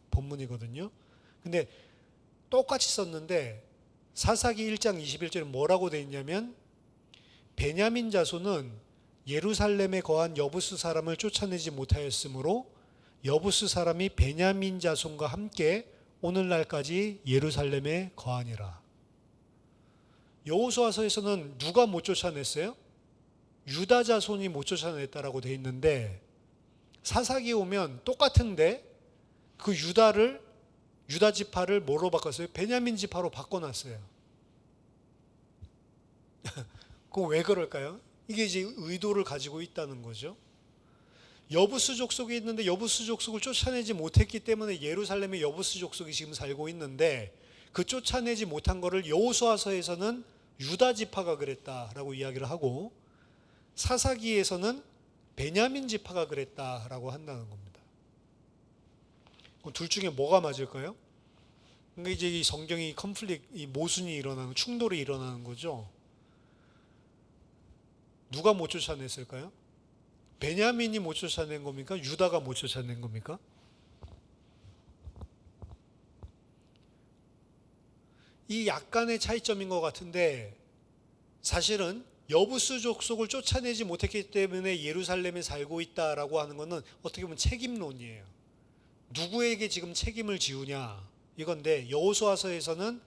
본문이거든요. 근데 똑같이 썼는데 사사기 1장 21절에 뭐라고 되어 있냐면 베냐민 자손은 예루살렘에 거한 여부스 사람을 쫓아내지 못하였으므로 여부스 사람이 베냐민 자손과 함께 오늘날까지 예루살렘에 거하니라. 여호수아서에서는 누가 못 쫓아냈어요? 유다 자손이 못 쫓아냈다라고 되어 있는데 사사기에 오면 똑같은데 그 유다 지파를 뭐로 바꿨어요? 베냐민 지파로 바꿔놨어요. 그건 왜 그럴까요? 이게 이제 의도를 가지고 있다는 거죠. 여부스 족속이 있는데 여부스 족속을 쫓아내지 못했기 때문에 예루살렘에 여부스 족속이 지금 살고 있는데 그 쫓아내지 못한 거를 여호수아서에서는 유다 지파가 그랬다라고 이야기를 하고 사사기에서는 베냐민 지파가 그랬다라고 한다는 겁니다. 그럼 둘 중에 뭐가 맞을까요? 그러니까 이제 이 성경이 이 모순이 일어나는, 충돌이 일어나는 거죠. 누가 못 쫓아냈을까요? 베냐민이 못 쫓아낸 겁니까? 유다가 못 쫓아낸 겁니까? 이 약간의 차이점인 것 같은데 사실은 여부스 족속을 쫓아내지 못했기 때문에 예루살렘에 살고 있다라고 하는 것은 어떻게 보면 책임론이에요. 누구에게 지금 책임을 지우냐 이건데 여호수아서에서는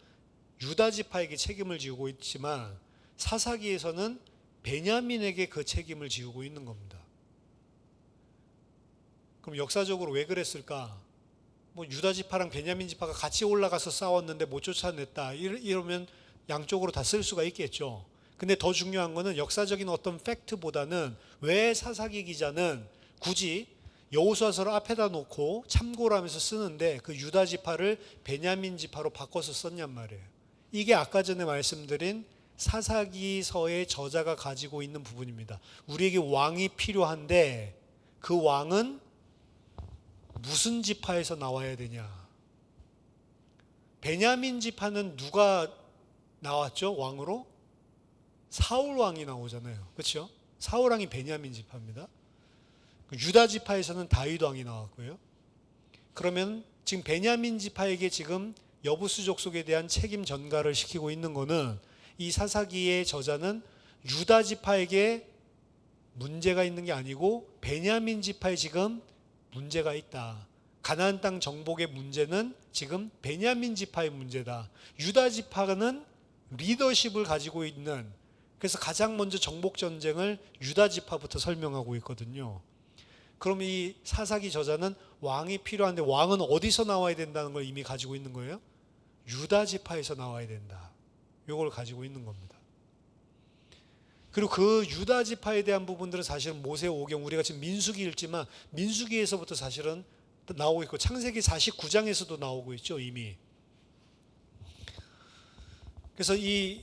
유다 지파에게 책임을 지우고 있지만 사사기에서는 베냐민에게 그 책임을 지우고 있는 겁니다. 그럼 역사적으로 왜 그랬을까? 뭐 유다 지파랑 베냐민 지파가 같이 올라가서 싸웠는데 못 쫓아냈다 이러면 양쪽으로 다 쓸 수가 있겠죠. 근데 더 중요한 거는 역사적인 어떤 팩트보다는 왜 사사기 기자는 굳이 여호수아서를 앞에다 놓고 참고를 하면서 쓰는데 그 유다 지파를 베냐민 지파로 바꿔서 썼냔 말이에요. 이게 아까 전에 말씀드린 사사기서의 저자가 가지고 있는 부분입니다. 우리에게 왕이 필요한데 그 왕은 무슨 지파에서 나와야 되냐? 베냐민 지파는 누가 나왔죠? 왕으로? 사울 왕이 나오잖아요. 그렇죠? 사울 왕이 베냐민 지파입니다. 유다 지파에서는 다윗 왕이 나왔고요. 그러면 지금 베냐민 지파에게 지금 여부스 족속에 대한 책임 전가를 시키고 있는 거는 이 사사기의 저자는 유다 지파에게 문제가 있는 게 아니고 베냐민 지파에 지금 문제가 있다. 가나안 땅 정복의 문제는 지금 베냐민 지파의 문제다. 유다 지파는 리더십을 가지고 있는, 그래서 가장 먼저 정복 전쟁을 유다 지파부터 설명하고 있거든요. 그럼 이 사사기 저자는 왕이 필요한데 왕은 어디서 나와야 된다는 걸 이미 가지고 있는 거예요? 유다 지파에서 나와야 된다. 이걸 가지고 있는 겁니다. 그리고 그 유다 지파에 대한 부분들은 사실은 모세오경, 우리가 지금 민수기 읽지만 민수기에서부터 사실은 나오고 있고 창세기 49장에서도 나오고 있죠, 이미. 그래서 이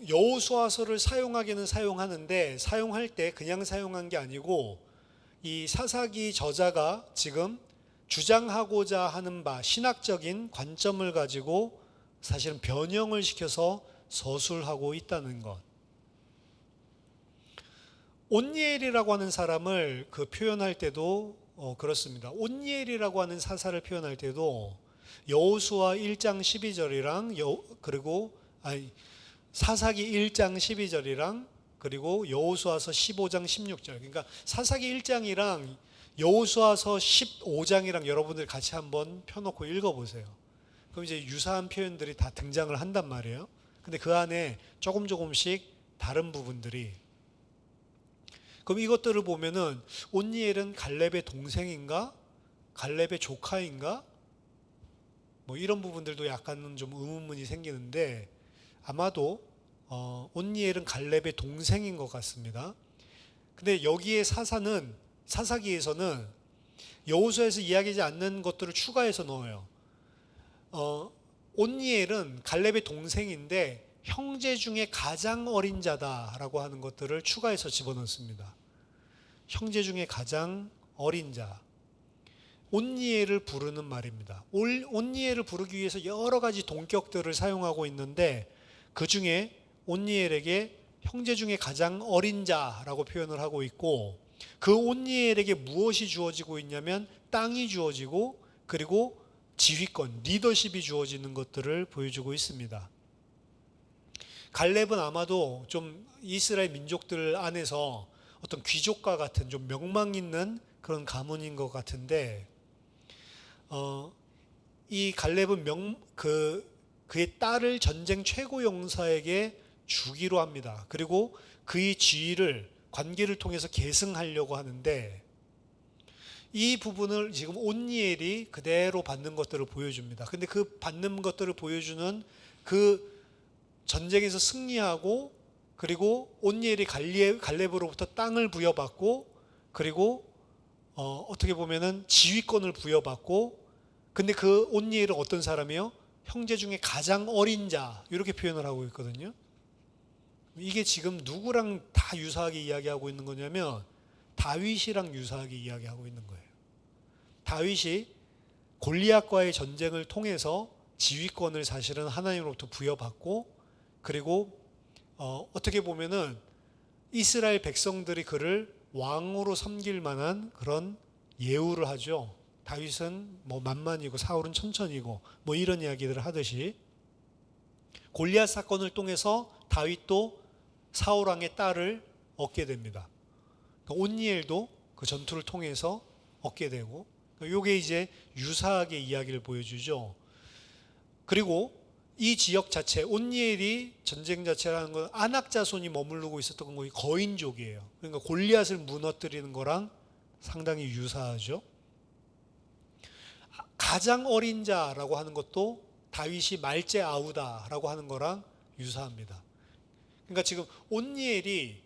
여호수아서를 사용하기는 사용하는데 사용할 때 그냥 사용한 게 아니고 이 사사기 저자가 지금 주장하고자 하는 바, 신학적인 관점을 가지고 사실은 변형을 시켜서 서술하고 있다는 것. 온니엘이라고 하는 사람을 그 표현할 때도 그렇습니다. 온니엘이라고 하는 사사를 표현할 때도 여호수아 1장 12절이랑 그리고 사사기 1장 12절이랑 그리고 여호수아서 15장 16절. 그러니까 사사기 1장이랑 여호수아서 15장이랑 여러분들 같이 한번 펴놓고 읽어보세요. 그럼 이제 유사한 표현들이 다 등장을 한단 말이에요. 근데 그 안에 조금씩 다른 부분들이, 그럼 이것들을 보면은 온니엘은 갈렙의 동생인가? 갈렙의 조카인가? 뭐 이런 부분들도 약간은 좀 의문문이 생기는데 아마도 온니엘은 갈렙의 동생인 것 같습니다. 근데 여기에 사사기에서는 여호수아에서 이야기하지 않는 것들을 추가해서 넣어요. 온니엘은 갈렙의 동생인데 형제 중에 가장 어린 자다라고 하는 것들을 추가해서 집어넣습니다. 형제 중에 가장 어린 자. 온니엘을 부르는 말입니다. 온니엘을 부르기 위해서 여러 가지 동격들을 사용하고 있는데 그 중에 온니엘에게 형제 중에 가장 어린 자라고 표현을 하고 있고 그 온니엘에게 무엇이 주어지고 있냐면 땅이 주어지고 그리고 지휘권, 리더십이 주어지는 것들을 보여주고 있습니다. 갈렙은 아마도 좀 이스라엘 민족들 안에서 어떤 귀족과 같은 좀 명망 있는 그런 가문인 것 같은데 이 갈렙은 그의 딸을 전쟁 최고 용사에게 주기로 합니다. 그리고 그의 지위를 관계를 통해서 계승하려고 하는데 이 부분을 지금 온니엘이 그대로 받는 것들을 보여줍니다. 근데 그 받는 것들을 보여주는 그 전쟁에서 승리하고 그리고 온니엘이 갈렙으로부터 땅을 부여받고 그리고 어떻게 보면은 지휘권을 부여받고 근데 그 온니엘은 어떤 사람이요? 형제 중에 가장 어린 자 이렇게 표현을 하고 있거든요. 이게 지금 누구랑 다 유사하게 이야기하고 있는 거냐면 다윗이랑 유사하게 이야기하고 있는 거예요. 다윗이 골리앗과의 전쟁을 통해서 지휘권을 사실은 하나님으로부터 부여받고 그리고 어떻게 보면은 이스라엘 백성들이 그를 왕으로 섬길 만한 그런 예우를 하죠. 다윗은 뭐 만만이고 사울은 천천이고 뭐 이런 이야기들을 하듯이 골리앗 사건을 통해서 다윗도 사울 왕의 딸을 얻게 됩니다. 온니엘도 그 전투를 통해서 얻게 되고 이게 이제 유사하게 이야기를 보여주죠. 그리고 이 지역 자체 온니엘이 전쟁 자체라는 건 아낙 자손이 머무르고 있었던 건 거인족이에요. 그러니까 골리앗을 무너뜨리는 거랑 상당히 유사하죠. 가장 어린 자라고 하는 것도 다윗이 말제 아우다라고 하는 거랑 유사합니다. 그러니까 지금 온니엘이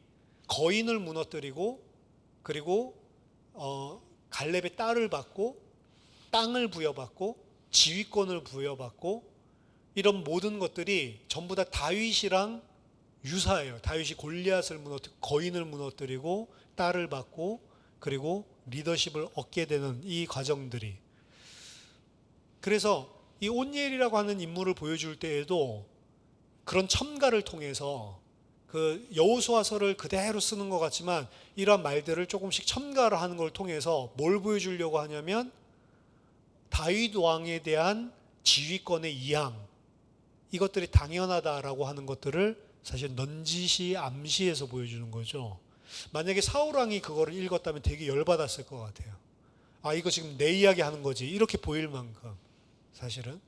거인을 무너뜨리고 그리고 갈렙의 딸을 받고 땅을 부여받고 지휘권을 부여받고 이런 모든 것들이 전부 다 다윗이랑 유사해요. 다윗이 골리앗을 거인을 무너뜨리고 딸을 받고 그리고 리더십을 얻게 되는 이 과정들이 그래서 이 온니엘이라고 하는 인물을 보여줄 때에도 그런 첨가를 통해서 그 여호수아서를 그대로 쓰는 것 같지만 이러한 말들을 조금씩 첨가를 하는 걸 통해서 뭘 보여주려고 하냐면 다윗 왕에 대한 지휘권의 이양 이것들이 당연하다라고 하는 것들을 사실 넌지시 암시해서 보여주는 거죠. 만약에 사울 왕이 그거를 읽었다면 되게 열받았을 것 같아요. 아 이거 지금 내 이야기 하는 거지 이렇게 보일 만큼 사실은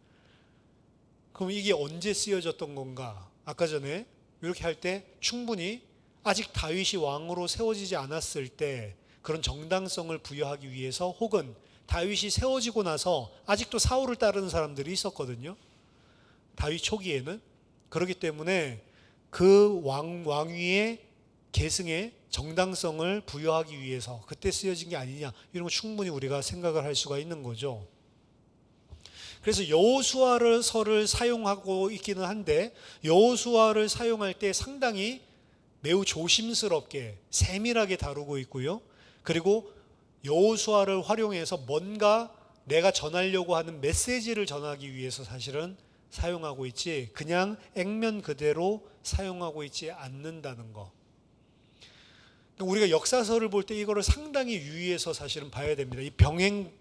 그럼 이게 언제 쓰여졌던 건가? 아까 전에 이렇게 할 때 충분히 아직 다윗이 왕으로 세워지지 않았을 때 그런 정당성을 부여하기 위해서 혹은 다윗이 세워지고 나서 아직도 사울을 따르는 사람들이 있었거든요. 다윗 초기에는 그렇기 때문에 그 왕위의 계승에 정당성을 부여하기 위해서 그때 쓰여진 게 아니냐 이런 거 충분히 우리가 생각을 할 수가 있는 거죠. 그래서 여호수아서를 사용하고 있기는 한데 여호수아를 사용할 때 상당히 매우 조심스럽게 세밀하게 다루고 있고요. 그리고 여호수아를 활용해서 뭔가 내가 전하려고 하는 메시지를 전하기 위해서 사실은 사용하고 있지 그냥 액면 그대로 사용하고 있지 않는다는 거. 우리가 역사서를 볼 때 이거를 상당히 유의해서 사실은 봐야 됩니다. 이 평행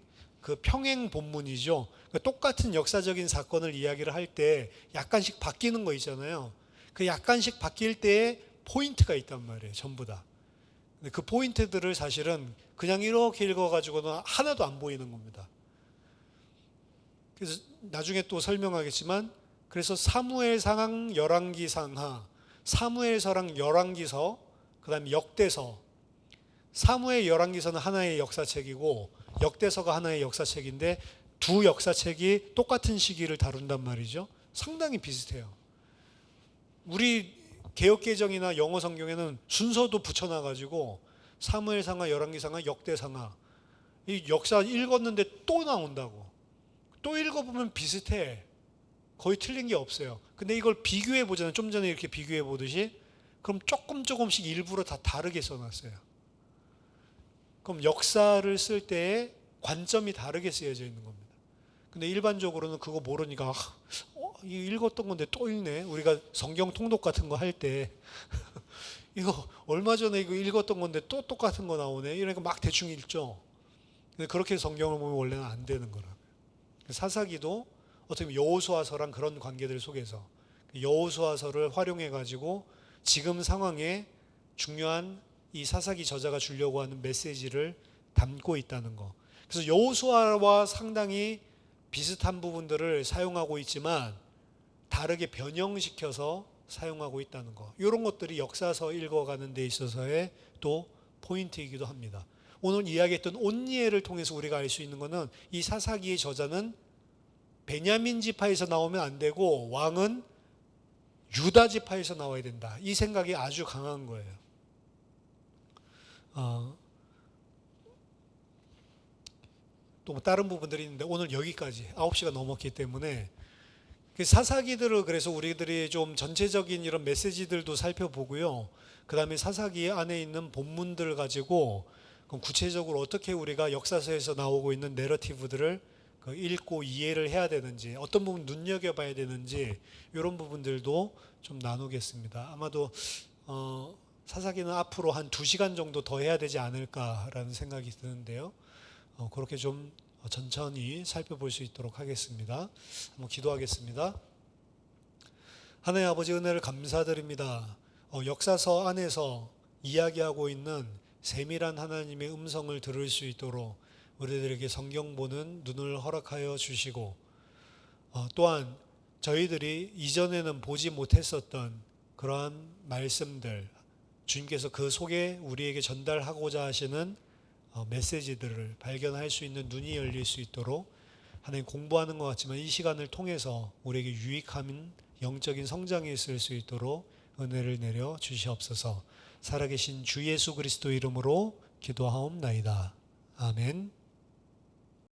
본문이죠. 똑같은 역사적인 사건을 이야기를 할 때 약간씩 바뀌는 거 있잖아요. 그 약간씩 바뀔 때에 포인트가 있단 말이에요. 전부 다. 그 포인트들을 사실은 그냥 이렇게 읽어가지고는 하나도 안 보이는 겁니다. 그래서 나중에 또 설명하겠지만 그래서 사무엘상, 열왕기상하, 사무엘서랑 열왕기서, 그 다음에 역대서 사무엘 열왕기서는 하나의 역사책이고 역대서가 하나의 역사책인데 두 역사책이 똑같은 시기를 다룬단 말이죠. 상당히 비슷해요. 우리 개역개정이나 영어 성경에는 순서도 붙여놔가지고 사무엘상하, 열왕기상하, 역대상하 이 역사 읽었는데 또 나온다고. 또 읽어보면 비슷해. 거의 틀린 게 없어요. 근데 이걸 비교해 보잖아요. 좀 전에 이렇게 비교해 보듯이 그럼 조금씩 일부러 다 다르게 써놨어요. 그럼 역사를 쓸 때에 관점이 다르게 쓰여져 있는 겁니다. 근데 일반적으로는 그거 모르니까 이거 읽었던 건데 또 읽네. 우리가 성경 통독 같은 거 할 때 이거 얼마 전에 이거 읽었던 건데 또 똑같은 거 나오네. 이러니까 막 대충 읽죠. 근데 그렇게 성경을 보면 원래는 안 되는 거라고요. 사사기도 어떻게 보면 여호수아서랑 그런 관계들 속에서 여호수아서를 활용해 가지고 지금 상황에 중요한 이 사사기 저자가 주려고 하는 메시지를 담고 있다는 거. 그래서 여호수아와 상당히 비슷한 부분들을 사용하고 있지만 다르게 변형시켜서 사용하고 있다는 거. 이런 것들이 역사서 읽어가는 데 있어서의 또 포인트이기도 합니다. 오늘 이야기했던 온니엘을 통해서 우리가 알 수 있는 것은 이 사사기의 저자는 베냐민 지파에서 나오면 안 되고 왕은 유다 지파에서 나와야 된다. 이 생각이 아주 강한 거예요. 또 다른 부분들이 있는데 오늘 여기까지 9시가 넘었기 때문에 사사기들을 그래서 우리들이 좀 전체적인 이런 메시지들도 살펴보고요. 그 다음에 사사기 안에 있는 본문들을 가지고 구체적으로 어떻게 우리가 역사서에서 나오고 있는 내러티브들을 읽고 이해를 해야 되는지, 어떤 부분 눈여겨봐야 되는지 이런 부분들도 좀 나누겠습니다. 아마도 사사기는 앞으로 한 2시간 정도 더 해야 되지 않을까라는 생각이 드는데요. 그렇게 좀 천천히 살펴볼 수 있도록 하겠습니다. 한번 기도하겠습니다. 하나님 아버지 은혜를 감사드립니다. 역사서 안에서 이야기하고 있는 세밀한 하나님의 음성을 들을 수 있도록 우리들에게 성경 보는 눈을 허락하여 주시고 또한 저희들이 이전에는 보지 못했었던 그러한 말씀들 주님께서 그 속에 우리에게 전달하고자 하시는 메시지들을 발견할 수 있는 눈이 열릴 수 있도록 하나님 공부하는 것 같지만 이 시간을 통해서 우리에게 유익한 영적인 성장이 있을 수 있도록 은혜를 내려 주시옵소서. 살아계신 주 예수 그리스도 이름으로 기도하옵나이다. 아멘.